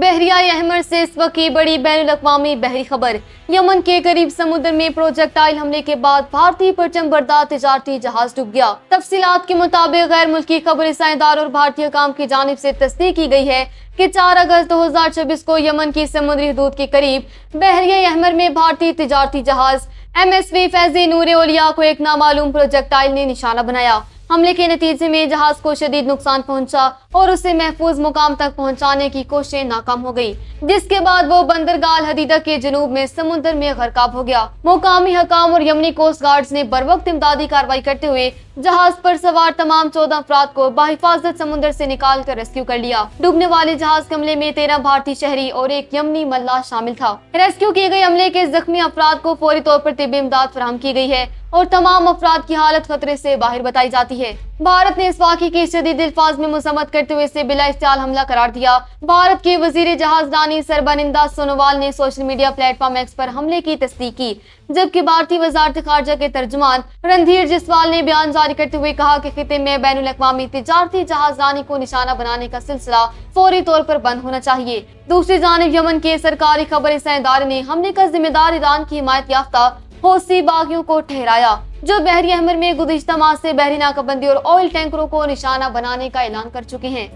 बहरियाई अहमर से इस वक्त की बड़ी बैनुल-अक़वामी बहरी खबर। यमन के करीब समुद्र में प्रोजेक्टाइल हमले के बाद भारतीय परचम बरदार तिजारती जहाज डूब गया। तफसीलात के मुताबिक गैर मुल्की खबर रसां और भारतीय काम की जानिब से तस्दीक की गई है कि 4 अगस्त 2026 को यमन की समुद्री हदूद के करीब बहरियाई अहमर में भारतीय तिजारती जहाज MSV फैज़ नूर औलिया को एक नामालूम प्रोजेक्टाइल ने निशाना बनाया। हमले के नतीजे में जहाज को शदीद नुकसान पहुंचा और उसे महफूज मुकाम तक पहुंचाने की कोशिशें नाकाम हो गई, जिसके बाद वो बंदरगाह अल हदीदा के जनूब में समुद्र में गर्काब हो गया। मुकामी हकाम और यमनी कोस्ट गार्ड्स ने बरवक्त इमदादी कार्रवाई करते हुए जहाज पर सवार तमाम 14 अफराद को बाहिफाजत समुद्र से निकाल कर रेस्क्यू कर लिया। डूबने वाले जहाज के हमले में 13 भारतीय शहरी और एक यमनी मल्लाह शामिल था। रेस्क्यू किए गए हमले के जख्मी अफराद को फौरी तौर पर तिब्बी इमदाद फराहम की गई है और तमाम अफराद की हालत खतरे से बाहर बताई जाती है। भारत ने इस वाक़े की शदीद अल्फाज में मज़म्मत करते हुए इसे बिला इख्तियार हमला करार दिया। भारत के वज़ीर जहाज़रानी सरबानिंदा सोनोवाल ने सोशल मीडिया प्लेटफॉर्म एक्स पर हमले की तस्दीक की, जबकि भारतीय वज़ारत ख़ारजा के तर्जुमान रणधीर जसवाल ने बयान जारी करते हुए कहा कि खिते में बैनुल अक़वामी तिजारती जहाज़रानी को निशाना बनाने का सिलसिला फौरी तौर पर बंद होना चाहिए। दूसरी जानिब यमन के सरकारी खबर रसां इदारे ने हमले का जिम्मेदार ईरान की हिमायत याफ्ता हौसी बागियों को ठहराया, जो बहरी अहमर में गुज़िश्ता माह से बहरी नाकाबंदी और ऑयल टैंकरों को निशाना बनाने का ऐलान कर चुके हैं।